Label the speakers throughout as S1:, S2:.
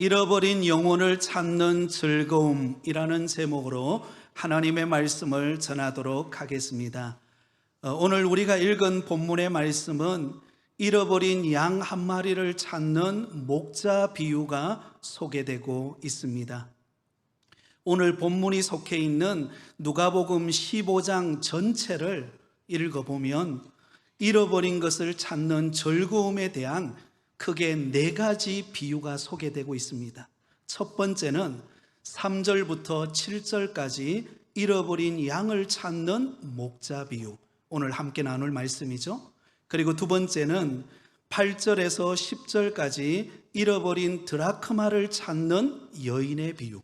S1: 잃어버린 영혼을 찾는 즐거움이라는 제목으로 하나님의 말씀을 전하도록 하겠습니다. 오늘 우리가 읽은 본문의 말씀은 잃어버린 양 한 마리를 찾는 목자 비유가 소개되고 있습니다. 오늘 본문이 속해 있는 누가복음 15장 전체를 읽어보면 잃어버린 것을 찾는 즐거움에 대한 크게 네 가지 비유가 소개되고 있습니다. 첫 번째는 3절부터 7절까지 잃어버린 양을 찾는 목자 비유, 오늘 함께 나눌 말씀이죠. 그리고 두 번째는 8절에서 10절까지 잃어버린 드라크마를 찾는 여인의 비유,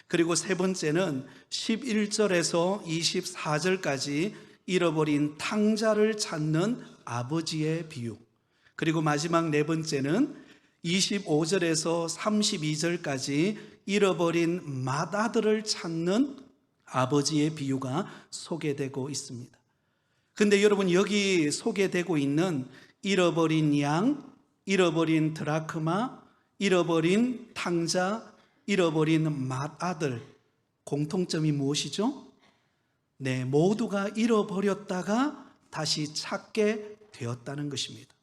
S1: 그리고 세 번째는 11절에서 24절까지 잃어버린 탕자를 찾는 아버지의 비유, 그리고 마지막 네 번째는 25절에서 32절까지 잃어버린 맏아들을 찾는 아버지의 비유가 소개되고 있습니다. 근데 여러분, 여기 소개되고 있는 잃어버린 양, 잃어버린 드라크마, 잃어버린 탕자, 잃어버린 맏아들, 공통점이 무엇이죠? 네, 모두가 잃어버렸다가 다시 찾게 되었다는 것입니다.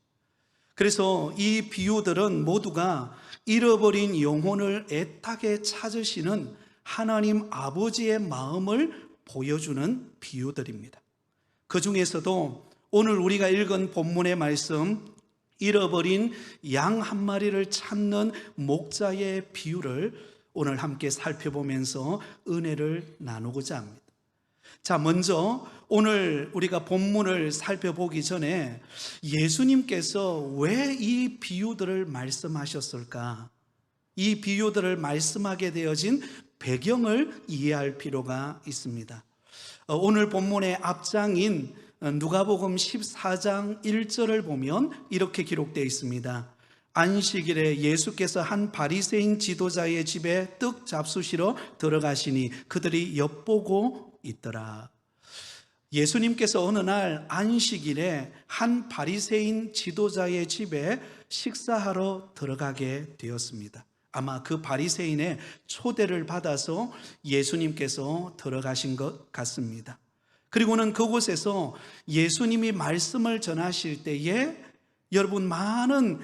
S1: 그래서 이 비유들은 모두가 잃어버린 영혼을 애타게 찾으시는 하나님 아버지의 마음을 보여주는 비유들입니다. 그 중에서도 오늘 우리가 읽은 본문의 말씀, 잃어버린 양 한 마리를 찾는 목자의 비유를 오늘 함께 살펴보면서 은혜를 나누고자 합니다. 자, 먼저 오늘 우리가 본문을 살펴보기 전에 예수님께서 왜 이 비유들을 말씀하셨을까? 이 비유들을 말씀하게 되어진 배경을 이해할 필요가 있습니다. 오늘 본문의 앞장인 누가복음 14장 1절을 보면 이렇게 기록되어 있습니다. 안식일에 예수께서 한 바리새인 지도자의 집에 떡 잡수시러 들어가시니 그들이 엿보고 있더라. 예수님께서 어느 날 안식일에 한 바리새인 지도자의 집에 식사하러 들어가게 되었습니다. 아마 그 바리새인의 초대를 받아서 예수님께서 들어가신 것 같습니다. 그리고는 그곳에서 예수님이 말씀을 전하실 때에 여러분, 많은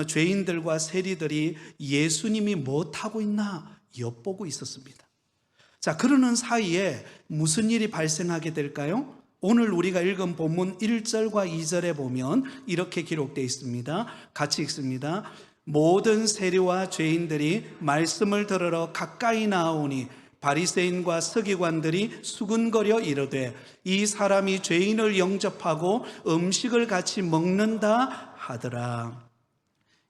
S1: 죄인들과 세리들이 예수님이 무엇하고 있나 엿보고 있었습니다. 자, 그러는 사이에 무슨 일이 발생하게 될까요? 오늘 우리가 읽은 본문 1절과 2절에 보면 이렇게 기록되어 있습니다. 같이 읽습니다. 모든 세리와 죄인들이 말씀을 들으러 가까이 나오니 바리새인과 서기관들이 수군거려 이르되 이 사람이 죄인을 영접하고 음식을 같이 먹는다 하더라.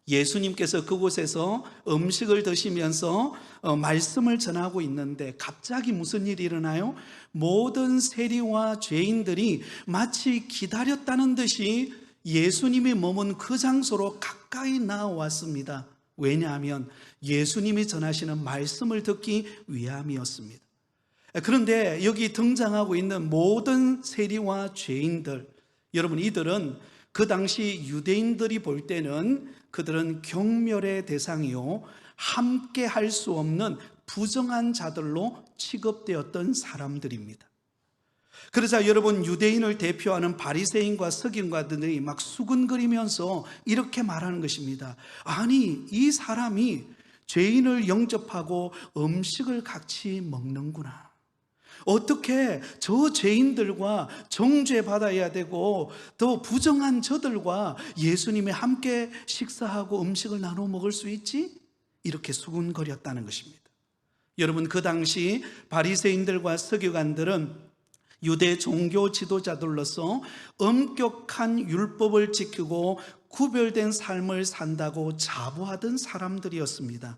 S1: 예수님께서 그곳에서 음식을 드시면서 말씀을 전하고 있는데 갑자기 무슨 일이 일어나요? 모든 세리와 죄인들이 마치 기다렸다는 듯이 예수님이 머문 그 장소로 가까이 나왔습니다. 왜냐하면 예수님이 전하시는 말씀을 듣기 위함이었습니다. 그런데 여기 등장하고 있는 모든 세리와 죄인들, 여러분, 이들은 그 당시 유대인들이 볼 때는 그들은 경멸의 대상이요, 함께 할 수 없는 부정한 자들로 취급되었던 사람들입니다. 그러자 여러분, 유대인을 대표하는 바리새인과 서기관들이 막 수근거리면서 이렇게 말하는 것입니다. 아니, 이 사람이 죄인을 영접하고 음식을 같이 먹는구나. 어떻게 저 죄인들과 정죄받아야 되고 더 부정한 저들과 예수님이 함께 식사하고 음식을 나눠 먹을 수 있지? 이렇게 수군거렸다는 것입니다. 여러분, 그 당시 바리새인들과 서기관들은 유대 종교 지도자들로서 엄격한 율법을 지키고 구별된 삶을 산다고 자부하던 사람들이었습니다.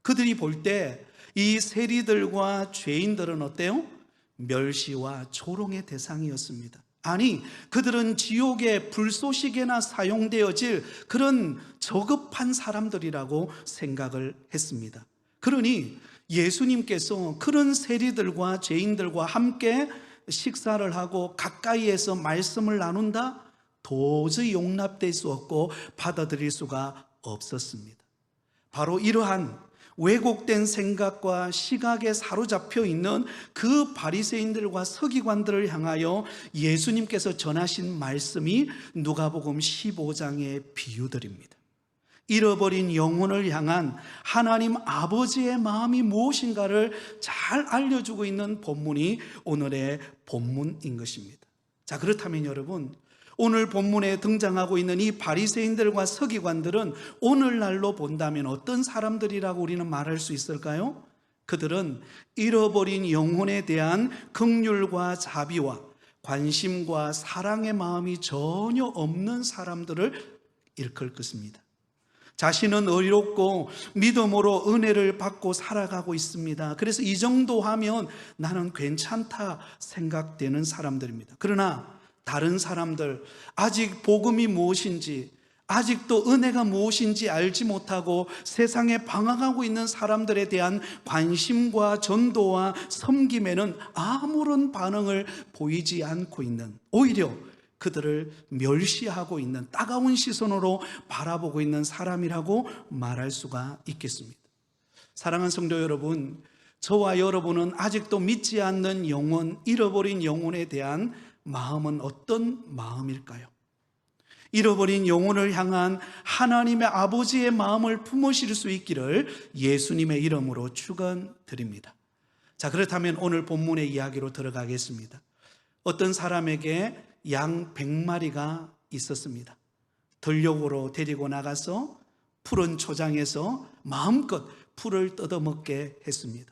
S1: 그들이 볼 때 이 세리들과 죄인들은 어때요? 멸시와 조롱의 대상이었습니다. 아니, 그들은 지옥의 불쏘시개나 사용되어질 그런 저급한 사람들이라고 생각을 했습니다. 그러니 예수님께서 그런 세리들과 죄인들과 함께 식사를 하고 가까이에서 말씀을 나눈다? 도저히 용납될 수 없고 받아들일 수가 없었습니다. 바로 이러한 왜곡된 생각과 시각에 사로잡혀 있는 그 바리새인들과 서기관들을 향하여 예수님께서 전하신 말씀이 누가복음 15장의 비유들입니다. 잃어버린 영혼을 향한 하나님 아버지의 마음이 무엇인가를 잘 알려주고 있는 본문이 오늘의 본문인 것입니다. 자, 그렇다면 여러분, 오늘 본문에 등장하고 있는 이 바리새인들과 서기관들은 오늘날로 본다면 어떤 사람들이라고 우리는 말할 수 있을까요? 그들은 잃어버린 영혼에 대한 긍휼과 자비와 관심과 사랑의 마음이 전혀 없는 사람들을 일컬 것입니다. 자신은 의롭고 믿음으로 은혜를 받고 살아가고 있습니다. 그래서 이 정도 하면 나는 괜찮다 생각되는 사람들입니다. 그러나 다른 사람들, 아직 복음이 무엇인지, 아직도 은혜가 무엇인지 알지 못하고 세상에 방황하고 있는 사람들에 대한 관심과 전도와 섬김에는 아무런 반응을 보이지 않고 있는, 오히려 그들을 멸시하고 있는, 따가운 시선으로 바라보고 있는 사람이라고 말할 수가 있겠습니다. 사랑하는 성도 여러분, 저와 여러분은 아직도 믿지 않는 영혼, 잃어버린 영혼에 대한 마음은 어떤 마음일까요? 잃어버린 영혼을 향한 하나님의 아버지의 마음을 품으실 수 있기를 예수님의 이름으로 축원드립니다. 자, 그렇다면 오늘 본문의 이야기로 들어가겠습니다. 어떤 사람에게 양 100마리가 있었습니다. 들녘으로 데리고 나가서 푸른 초장에서 마음껏 풀을 뜯어먹게 했습니다.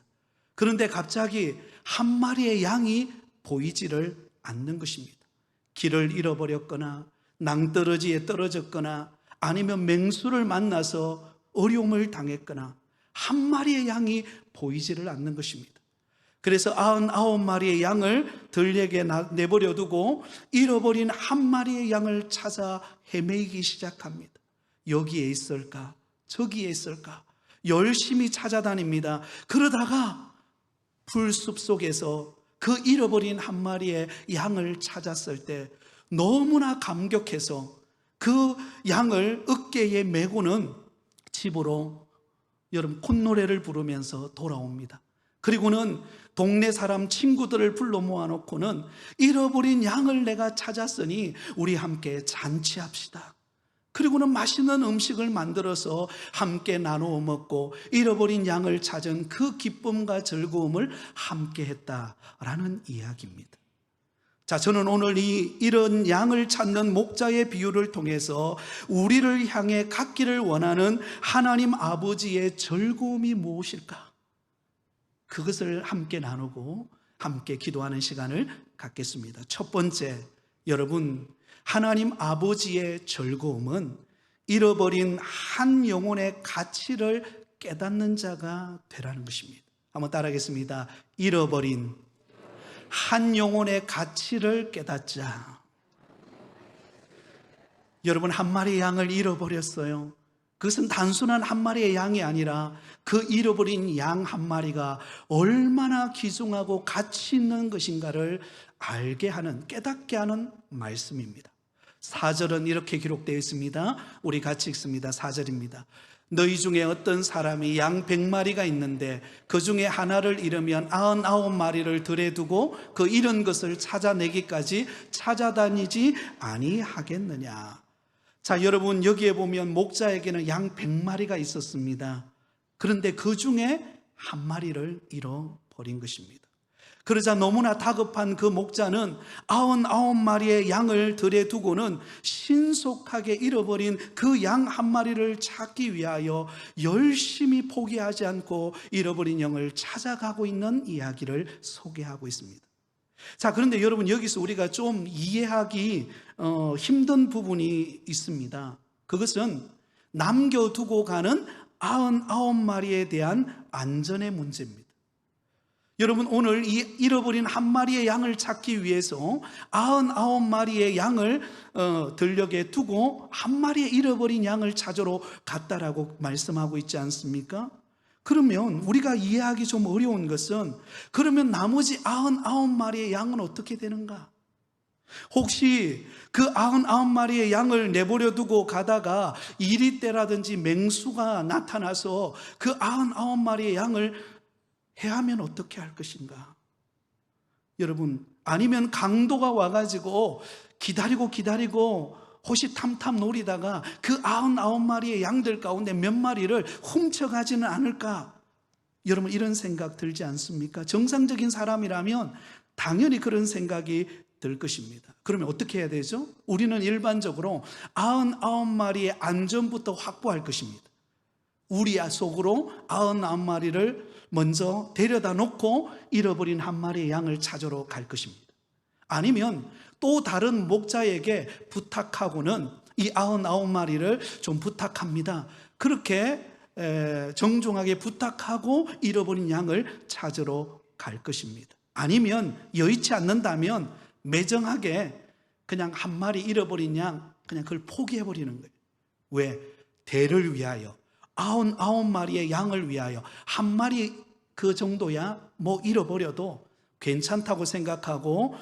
S1: 그런데 갑자기 한 마리의 양이 보이지를 않는 것입니다. 길을 잃어버렸거나 낭떠러지에 떨어졌거나 아니면 맹수를 만나서 어려움을 당했거나 한 마리의 양이 보이지를 않는 것입니다. 그래서 99마리의 양을 들녘에 내버려 두고 잃어버린 한 마리의 양을 찾아 헤매기 시작합니다. 여기에 있을까? 저기에 있을까? 열심히 찾아다닙니다. 그러다가 풀숲 속에서 그 잃어버린 한 마리의 양을 찾았을 때 너무나 감격해서 그 양을 어깨에 메고는 집으로 여러분 콧노래를 부르면서 돌아옵니다. 그리고는 동네 사람 친구들을 불러 모아놓고는 잃어버린 양을 내가 찾았으니 우리 함께 잔치합시다. 그리고는 맛있는 음식을 만들어서 함께 나누어 먹고 잃어버린 양을 찾은 그 기쁨과 즐거움을 함께 했다라는 이야기입니다. 자, 저는 오늘 이런 양을 찾는 목자의 비유를 통해서 우리를 향해 갖기를 원하는 하나님 아버지의 즐거움이 무엇일까? 그것을 함께 나누고 함께 기도하는 시간을 갖겠습니다. 첫 번째, 여러분, 하나님 아버지의 즐거움은 잃어버린 한 영혼의 가치를 깨닫는 자가 되라는 것입니다. 한번 따라하겠습니다. 잃어버린 한 영혼의 가치를 깨닫자. 여러분, 한 마리의 양을 잃어버렸어요. 그것은 단순한 한 마리의 양이 아니라 그 잃어버린 양 한 마리가 얼마나 귀중하고 가치 있는 것인가를 알게 하는, 깨닫게 하는 말씀입니다. 4절은 이렇게 기록되어 있습니다. 우리 같이 읽습니다. 4절입니다. 너희 중에 어떤 사람이 양 100마리가 있는데 그 중에 하나를 잃으면 99마리를 들에 두고 그 잃은 것을 찾아내기까지 찾아다니지 아니하겠느냐. 자, 여러분, 여기에 보면 목자에게는 양 100마리가 있었습니다. 그런데 그 중에 한 마리를 잃어버린 것입니다. 그러자 너무나 다급한 그 목자는 99마리의 양을 들에 두고는 신속하게 잃어버린 그 양 한 마리를 찾기 위하여 열심히 포기하지 않고 잃어버린 양을 찾아가고 있는 이야기를 소개하고 있습니다. 자, 그런데 여러분, 여기서 우리가 좀 이해하기 힘든 부분이 있습니다. 그것은 남겨두고 가는 99마리에 대한 안전의 문제입니다. 여러분, 오늘 이 잃어버린 한 마리의 양을 찾기 위해서 99마리의 양을 들녘에 두고 한 마리의 잃어버린 양을 찾으러 갔다라고 말씀하고 있지 않습니까? 그러면 우리가 이해하기 좀 어려운 것은, 그러면 나머지 99마리의 양은 어떻게 되는가? 혹시 그 99마리의 양을 내버려 두고 가다가 이리떼라든지 맹수가 나타나서 그 99마리의 양을 해하면 어떻게 할 것인가? 여러분, 아니면 강도가 와가지고 기다리고 호시탐탐 노리다가 그 99마리의 양들 가운데 몇 마리를 훔쳐가지는 않을까? 여러분, 이런 생각 들지 않습니까? 정상적인 사람이라면 당연히 그런 생각이 들 것입니다. 그러면 어떻게 해야 되죠? 우리는 일반적으로 99마리의 안전부터 확보할 것입니다. 우리 속으로 99마리를 먼저 데려다 놓고 잃어버린 한 마리의 양을 찾으러 갈 것입니다. 아니면 또 다른 목자에게 부탁하고는 이 99마리를 좀 부탁합니다. 그렇게 정중하게 부탁하고 잃어버린 양을 찾으러 갈 것입니다. 아니면 여의치 않는다면 매정하게 그냥 한 마리 잃어버린 양 그냥 그걸 포기해버리는 거예요. 왜? 대를 위하여, 99마리의 양을 위하여 한 마리 그 정도야 뭐 잃어버려도 괜찮다고 생각하고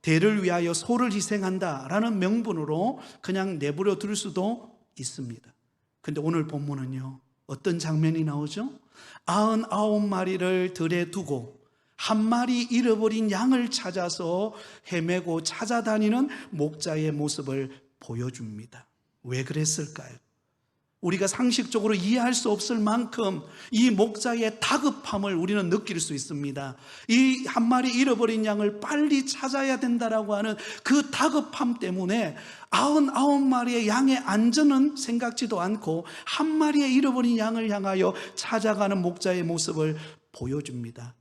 S1: 대를 위하여 소를 희생한다라는 명분으로 그냥 내버려 둘 수도 있습니다. 근데 오늘 본문은요, 어떤 장면이 나오죠? 99마리를 들에 두고 한 마리 잃어버린 양을 찾아서 헤매고 찾아다니는 목자의 모습을 보여줍니다. 왜 그랬을까요? 우리가 상식적으로 이해할 수 없을 만큼 이 목자의 다급함을 우리는 느낄 수 있습니다. 이 한 마리 잃어버린 양을 빨리 찾아야 된다라고 하는 그 다급함 때문에 99마리의 양의 안전은 생각지도 않고 한 마리의 잃어버린 양을 향하여 찾아가는 목자의 모습을 보여줍니다.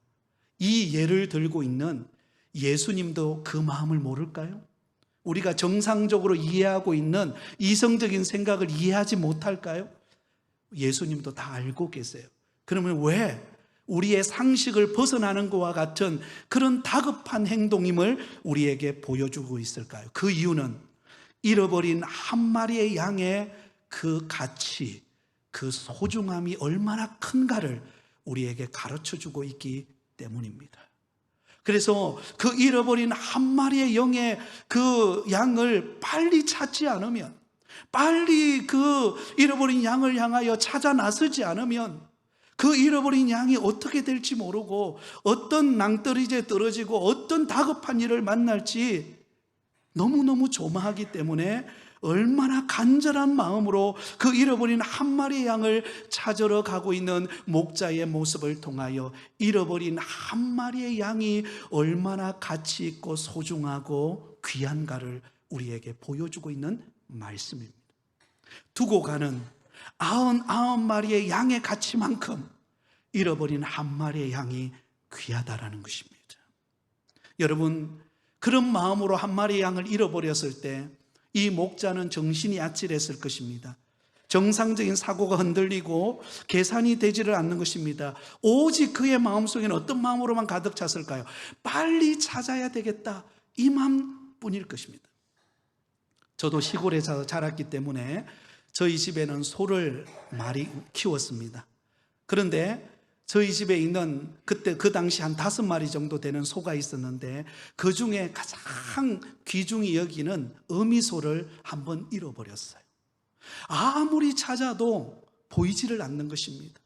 S1: 이 예를 들고 있는 예수님도 그 마음을 모를까요? 우리가 정상적으로 이해하고 있는 이성적인 생각을 이해하지 못할까요? 예수님도 다 알고 계세요. 그러면 왜 우리의 상식을 벗어나는 것과 같은 그런 다급한 행동임을 우리에게 보여주고 있을까요? 그 이유는 잃어버린 한 마리의 양의 그 가치, 그 소중함이 얼마나 큰가를 우리에게 가르쳐주고 있기 때문입니다. 그래서 그 잃어버린 한 마리의 영의 그 양을 빨리 찾지 않으면, 빨리 그 잃어버린 양을 향하여 찾아 나서지 않으면 그 잃어버린 양이 어떻게 될지 모르고 어떤 낭떠러지에 떨어지고 어떤 다급한 일을 만날지 너무너무 조마하기 때문에 얼마나 간절한 마음으로 그 잃어버린 한 마리의 양을 찾으러 가고 있는 목자의 모습을 통하여 잃어버린 한 마리의 양이 얼마나 가치 있고 소중하고 귀한가를 우리에게 보여주고 있는 말씀입니다. 두고 가는 99마리의 양의 가치만큼 잃어버린 한 마리의 양이 귀하다라는 것입니다. 여러분, 그런 마음으로 한 마리의 양을 잃어버렸을 때 이 목자는 정신이 아찔했을 것입니다. 정상적인 사고가 흔들리고 계산이 되지를 않는 것입니다. 오직 그의 마음속에는 어떤 마음으로만 가득 찼을까요? 빨리 찾아야 되겠다, 이 마음뿐일 것입니다. 저도 시골에 자랐기 때문에 저희 집에는 소를 많이 키웠습니다. 그런데 저희 집에 있는 그때 그 당시 한 5마리 정도 되는 소가 있었는데 그 중에 가장 귀중히 여기는 어미소를 한번 잃어버렸어요. 아무리 찾아도 보이지를 않는 것입니다.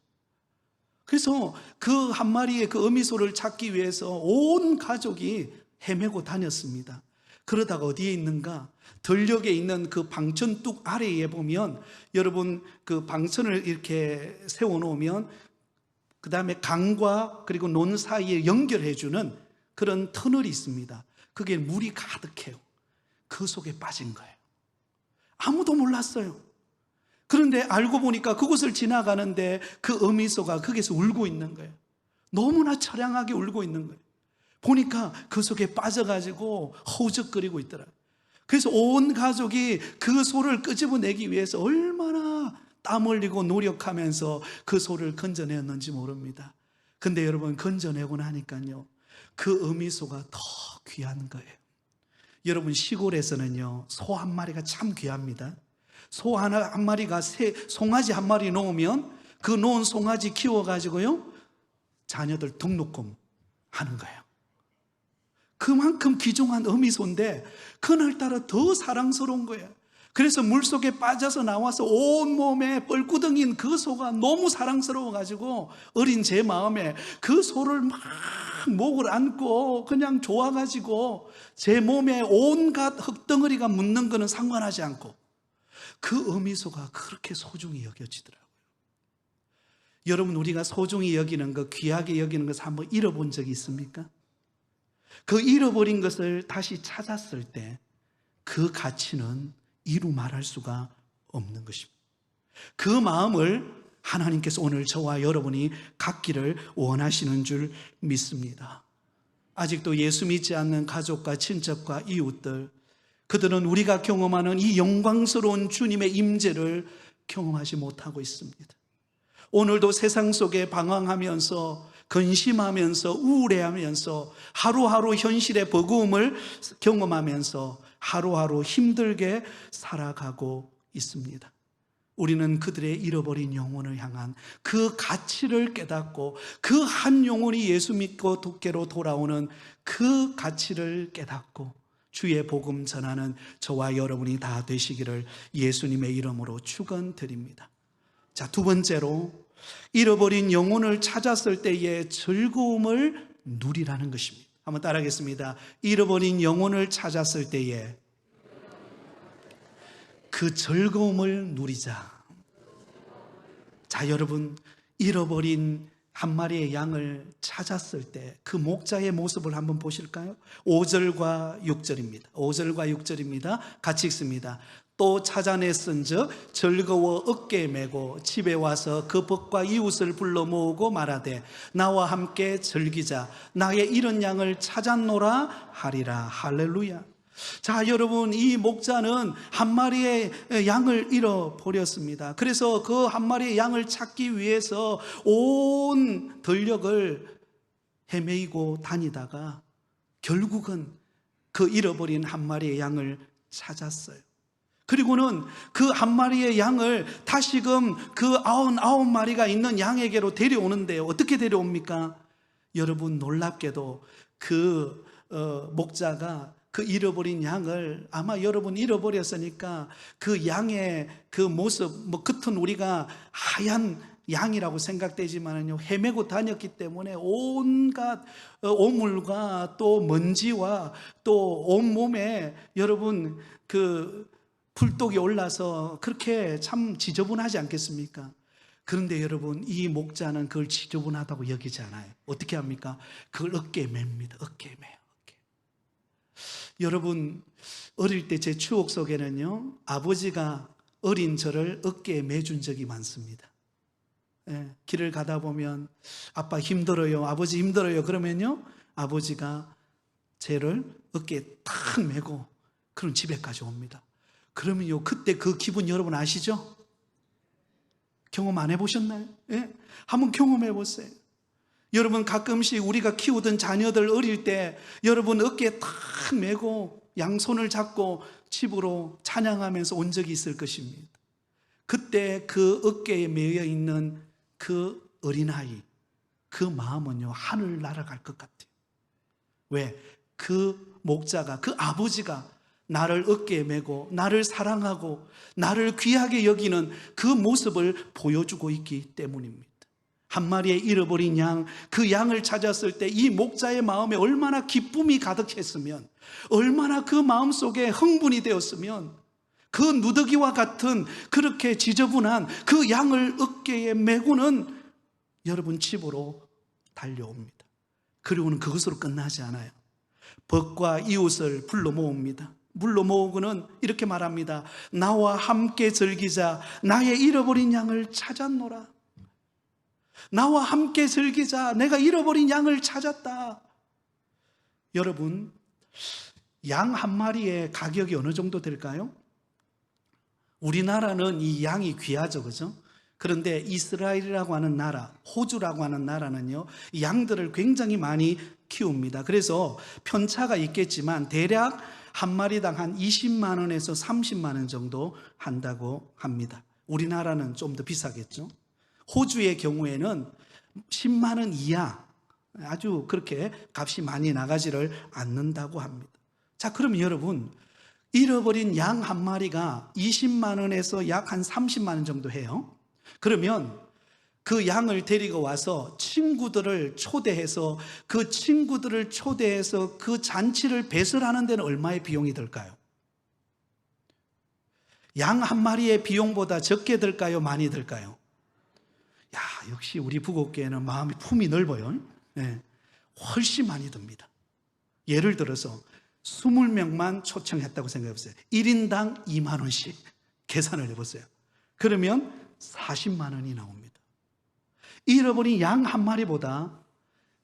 S1: 그래서 그 한 마리의 그 어미소를 찾기 위해서 온 가족이 헤매고 다녔습니다. 그러다가 어디에 있는가? 들녘에 있는 그 방천뚝 아래에 보면, 여러분 그 방천을 이렇게 세워놓으면 그 다음에 강과 그리고 논 사이에 연결해주는 그런 터널이 있습니다. 그게 물이 가득해요. 그 속에 빠진 거예요. 아무도 몰랐어요. 그런데 알고 보니까 그곳을 지나가는데 그 어미소가 거기서 울고 있는 거예요. 너무나 처량하게 울고 있는 거예요. 보니까 그 속에 빠져가지고 허우적거리고 있더라고요. 그래서 온 가족이 그 소를 끄집어내기 위해서 얼마나 땀 흘리고 노력하면서 그 소를 건져내었는지 모릅니다. 근데 여러분, 건져내고 나니까요, 그 어미소가 더 귀한 거예요. 여러분, 시골에서는요, 소 한 마리가 참 귀합니다. 소 한 마리가 송아지 한 마리 놓으면 그 놓은 송아지 키워가지고요, 자녀들 등록금 하는 거예요. 그만큼 귀중한 어미소인데 그날따라 더 사랑스러운 거예요. 그래서 물속에 빠져서 나와서 온몸에 뻘구덩이인 그 소가 너무 사랑스러워가지고 어린 제 마음에 그 소를 막 목을 안고 그냥 좋아가지고 제 몸에 온갖 흙덩어리가 묻는 거는 상관하지 않고 그 어미소가 그렇게 소중히 여겨지더라고요. 여러분, 우리가 소중히 여기는 것, 귀하게 여기는 것을 한번 잃어본 적이 있습니까? 그 잃어버린 것을 다시 찾았을 때 그 가치는 이루 말할 수가 없는 것입니다. 그 마음을 하나님께서 오늘 저와 여러분이 갖기를 원하시는 줄 믿습니다. 아직도 예수 믿지 않는 가족과 친척과 이웃들, 그들은 우리가 경험하는 이 영광스러운 주님의 임재를 경험하지 못하고 있습니다. 오늘도 세상 속에 방황하면서 근심하면서 우울해하면서 하루하루 현실의 버거움을 경험하면서 하루하루 힘들게 살아가고 있습니다. 우리는 그들의 잃어버린 영혼을 향한 그 가치를 깨닫고 그 한 영혼이 예수 믿고 도께로 돌아오는 그 가치를 깨닫고 주의 복음 전하는 저와 여러분이 다 되시기를 예수님의 이름으로 축원드립니다. 자, 두 번째로 잃어버린 영혼을 찾았을 때의 즐거움을 누리라는 것입니다. 한번 따라하겠습니다. 잃어버린 영혼을 찾았을 때에 그 즐거움을 누리자. 자, 여러분, 잃어버린 한 마리의 양을 찾았을 때 그 목자의 모습을 한번 보실까요? 5절과 6절입니다. 5절과 6절입니다. 같이 읽습니다. 또 찾아냈은즉 즐거워 어깨에 메고 집에 와서 그 벗과 이웃을 불러 모으고 말하되 나와 함께 즐기자. 나의 잃은 양을 찾았노라 하리라. 할렐루야. 자, 여러분, 이 목자는 한 마리의 양을 잃어버렸습니다. 그래서 그 한 마리의 양을 찾기 위해서 온 전력을 헤매이고 다니다가 결국은 그 잃어버린 한 마리의 양을 찾았어요. 그리고는 그 한 마리의 양을 다시금 그 99마리가 있는 양에게로 데려오는데요. 어떻게 데려옵니까? 여러분, 놀랍게도 그 목자가 그 잃어버린 양을 아마 여러분 잃어버렸으니까 그 양의 그 모습, 겉은 우리가 하얀 양이라고 생각되지만요, 헤매고 다녔기 때문에 온갖 오물과 또 먼지와 또 온몸에 여러분 그 풀독이 올라서 그렇게 참 지저분하지 않겠습니까? 그런데 여러분, 이 목자는 그걸 지저분하다고 여기지 않아요. 어떻게 합니까? 그걸 어깨에 맵니다. 어깨에 매요. 여러분, 어릴 때 제 추억 속에는요, 아버지가 어린 저를 어깨에 매준 적이 많습니다. 길을 가다 보면 아빠 힘들어요, 아버지 힘들어요 그러면요, 아버지가 쟤를 어깨에 탁 메고 그럼 집에까지 옵니다. 그러면요, 그때 그 기분 여러분 아시죠? 경험 안 해보셨나요? 한번 경험해 보세요. 여러분, 가끔씩 우리가 키우던 자녀들 어릴 때 여러분 어깨에 탁 메고 양손을 잡고 집으로 찬양하면서 온 적이 있을 것입니다. 그때 그 어깨에 매여 있는 그 어린아이, 그 마음은요, 하늘 날아갈 것 같아요. 왜? 그 목자가, 그 아버지가 나를 어깨에 메고 나를 사랑하고 나를 귀하게 여기는 그 모습을 보여주고 있기 때문입니다. 한 마리의 잃어버린 양, 그 양을 찾았을 때 이 목자의 마음에 얼마나 기쁨이 가득했으면, 얼마나 그 마음속에 흥분이 되었으면 그 누더기와 같은 그렇게 지저분한 그 양을 어깨에 메고는 여러분 집으로 달려옵니다. 그리고는 그것으로 끝나지 않아요. 벗과 이웃을 불러 모읍니다. 불러 모으고는 이렇게 말합니다. 나와 함께 즐기자. 나의 잃어버린 양을 찾았노라. 나와 함께 즐기자. 내가 잃어버린 양을 찾았다. 여러분, 양 한 마리의 가격이 어느 정도 될까요? 우리나라는 이 양이 귀하죠, 그죠? 그런데 이스라엘이라고 하는 나라, 호주라고 하는 나라는요, 양들을 굉장히 많이 키웁니다. 그래서 편차가 있겠지만 대략 한 마리당 한 20만 원에서 30만 원 정도 한다고 합니다. 우리나라는 좀 더 비싸겠죠. 호주의 경우에는 10만 원 이하, 아주 그렇게 값이 많이 나가지를 않는다고 합니다. 자, 그럼 여러분, 잃어버린 양 한 마리가 20만 원에서 약 한 30만 원 정도 해요. 그러면 그 양을 데리고 와서 친구들을 초대해서 그 잔치를 배설하는 데는 얼마의 비용이 들까요? 양 한 마리의 비용보다 적게 들까요? 많이 들까요? 야, 역시 우리 부곡교회는 마음이 품이 넓어요. 네, 훨씬 많이 듭니다. 예를 들어서 20명만 초청했다고 생각해보세요. 1인당 2만 원씩 계산을 해보세요. 그러면 40만 원이 나옵니다. 잃어버린 양 한 마리보다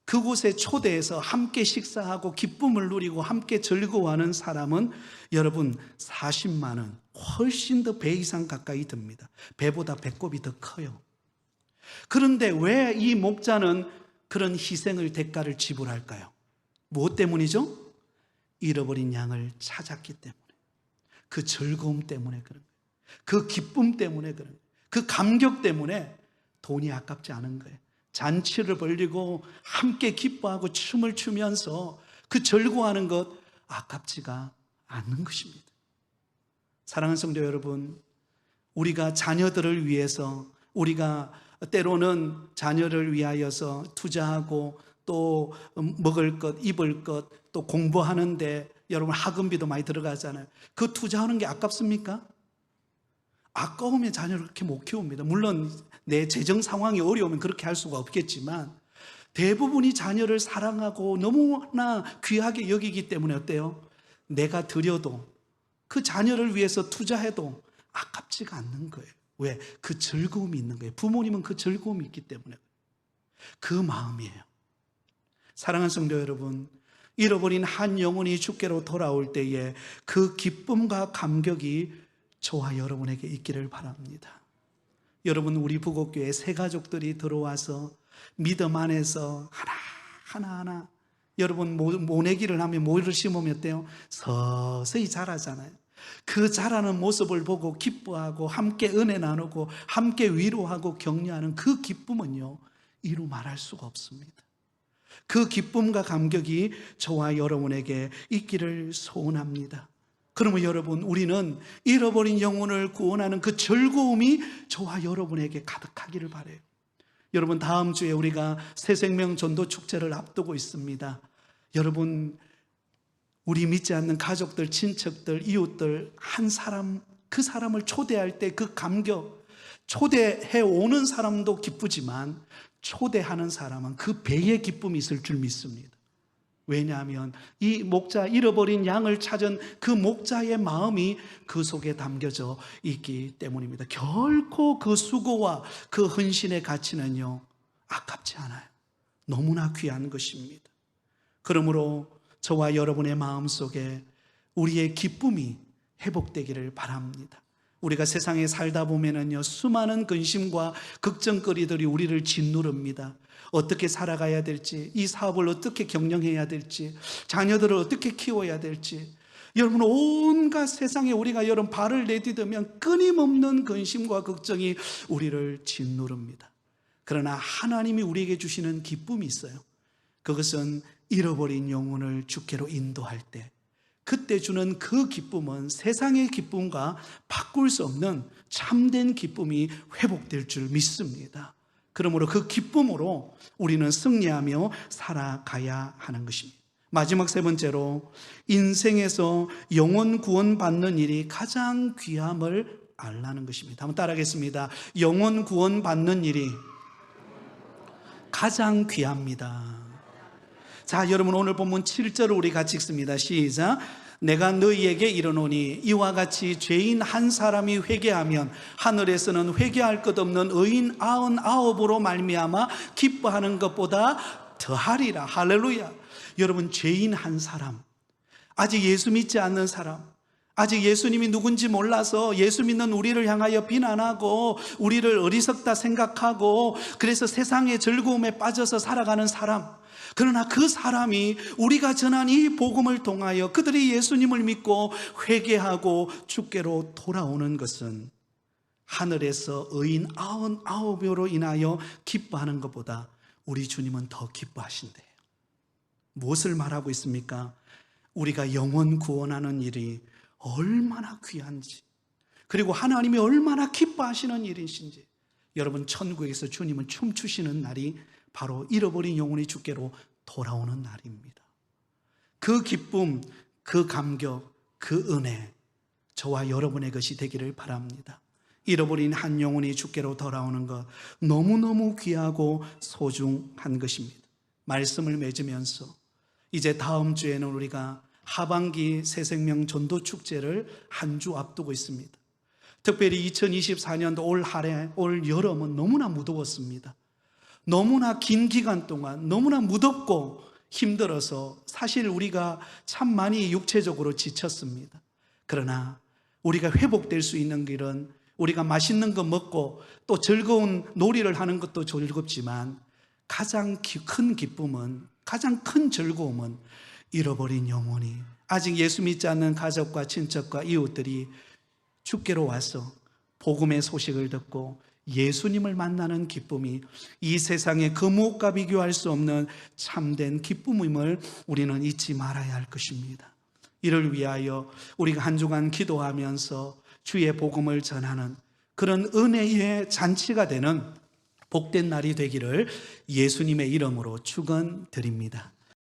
S1: 그곳에 초대해서 함께 식사하고 기쁨을 누리고 함께 즐거워하는 사람은 여러분 40만 원, 훨씬 더 배 이상 가까이 듭니다. 배보다 배꼽이 더 커요. 그런데 왜 이 목자는 그런 희생을 대가를 지불할까요? 무엇 때문이죠? 잃어버린 양을 찾았기 때문에, 그 즐거움 때문에 그런 거예요. 그 기쁨 때문에 그런 거예요. 그 감격 때문에 돈이 아깝지 않은 거예요. 잔치를 벌리고 함께 기뻐하고 춤을 추면서 그 즐거워하는 것 아깝지가 않는 것입니다. 사랑하는 성도 여러분, 우리가 자녀들을 위해서, 우리가 때로는 자녀를 위하여서 투자하고 또 먹을 것, 입을 것, 또 공부하는데 여러분 학원비도 많이 들어가잖아요. 그 투자하는 게 아깝습니까? 아까우면 자녀를 그렇게 못 키웁니다. 물론 내 재정 상황이 어려우면 그렇게 할 수가 없겠지만 대부분이 자녀를 사랑하고 너무나 귀하게 여기기 때문에 어때요? 내가 드려도 그 자녀를 위해서 투자해도 아깝지가 않는 거예요. 왜? 그 즐거움이 있는 거예요. 부모님은 그 즐거움이 있기 때문에 그 마음이에요. 사랑하는 성도 여러분, 잃어버린 한 영혼이 주께로 돌아올 때에 그 기쁨과 감격이 저와 여러분에게 있기를 바랍니다. 여러분, 우리 부곡교회 새 가족들이 들어와서 믿음 안에서 하나하나 여러분 모내기를 하면 모를 심으면 어때요? 서서히 자라잖아요. 그 자라는 모습을 보고 기뻐하고 함께 은혜 나누고 함께 위로하고 격려하는 그 기쁨은요, 이루 말할 수가 없습니다. 그 기쁨과 감격이 저와 여러분에게 있기를 소원합니다. 그러면 여러분, 우리는 잃어버린 영혼을 구원하는 그 즐거움이 저와 여러분에게 가득하기를 바라요. 여러분, 다음 주에 우리가 새생명 전도 축제를 앞두고 있습니다. 여러분, 우리 믿지 않는 가족들, 친척들, 이웃들 한 사람, 그 사람을 초대할 때 그 감격, 초대해 오는 사람도 기쁘지만 초대하는 사람은 그 배의 기쁨이 있을 줄 믿습니다. 왜냐하면 이 목자, 잃어버린 양을 찾은 그 목자의 마음이 그 속에 담겨져 있기 때문입니다. 결코 그 수고와 그 헌신의 가치는요, 아깝지 않아요. 너무나 귀한 것입니다. 그러므로 저와 여러분의 마음속에 우리의 기쁨이 회복되기를 바랍니다. 우리가 세상에 살다 보면은요, 수많은 근심과 걱정거리들이 우리를 짓누릅니다. 어떻게 살아가야 될지, 이 사업을 어떻게 경영해야 될지, 자녀들을 어떻게 키워야 될지, 여러분 온갖 세상에 우리가 여러분 발을 내디디면 끊임없는 근심과 걱정이 우리를 짓누릅니다. 그러나 하나님이 우리에게 주시는 기쁨이 있어요. 그것은 잃어버린 영혼을 주께로 인도할 때, 그때 주는 그 기쁨은 세상의 기쁨과 바꿀 수 없는 참된 기쁨이 회복될 줄 믿습니다. 그러므로 그 기쁨으로 우리는 승리하며 살아가야 하는 것입니다. 마지막 세 번째로, 인생에서 영혼 구원받는 일이 가장 귀함을 알라는 것입니다. 한번 따라하겠습니다. 영혼 구원받는 일이 가장 귀합니다. 자, 여러분, 오늘 본문 7절을 우리 같이 읽습니다. 시작. 내가 너희에게 이르노니 이와 같이 죄인 한 사람이 회개하면 하늘에서는 회개할 것 없는 의인 99으로 말미암아 기뻐하는 것보다 더하리라. 할렐루야. 여러분, 죄인 한 사람, 아직 예수 믿지 않는 사람, 아직 예수님이 누군지 몰라서 예수 믿는 우리를 향하여 비난하고 우리를 어리석다 생각하고 그래서 세상의 즐거움에 빠져서 살아가는 사람, 그러나 그 사람이 우리가 전한 이 복음을 통하여 그들이 예수님을 믿고 회개하고 주께로 돌아오는 것은 하늘에서 의인 99로 인하여 기뻐하는 것보다 우리 주님은 더 기뻐하신대요. 무엇을 말하고 있습니까? 우리가 영혼 구원하는 일이 얼마나 귀한지, 그리고 하나님이 얼마나 기뻐하시는 일이신지. 여러분, 천국에서 주님은 춤추시는 날이 바로 잃어버린 영혼이 주께로 돌아오는 날입니다. 그 기쁨, 그 감격, 그 은혜, 저와 여러분의 것이 되기를 바랍니다. 잃어버린 한 영혼이 주께로 돌아오는 것, 너무너무 귀하고 소중한 것입니다. 말씀을 맺으면서 이제 다음 주에는 우리가 하반기 새생명 전도축제를 한 주 앞두고 있습니다. 특별히 2024년도 올 여름은 너무나 무더웠습니다. 너무나 긴 기간 동안 너무나 무덥고 힘들어서 사실 우리가 참 많이 육체적으로 지쳤습니다. 그러나 우리가 회복될 수 있는 길은 우리가 맛있는 거 먹고 또 즐거운 놀이를 하는 것도 즐겁지만 가장 큰 기쁨은, 가장 큰 즐거움은 잃어버린 영혼이, 아직 예수 믿지 않는 가족과 친척과 이웃들이 주께로 와서 복음의 소식을 듣고 예수님을 만나는 기쁨이 이 세상의 그 무엇과 비교할 수 없는 참된 기쁨임을 우리는 잊지 말아야 할 것입니다. 이를 위하여 우리가 한 주간 기도하면서 주의 복음을 전하는 그런 은혜의 잔치가 되는 복된 날이 되기를 예수님의 이름으로 축원드립니다.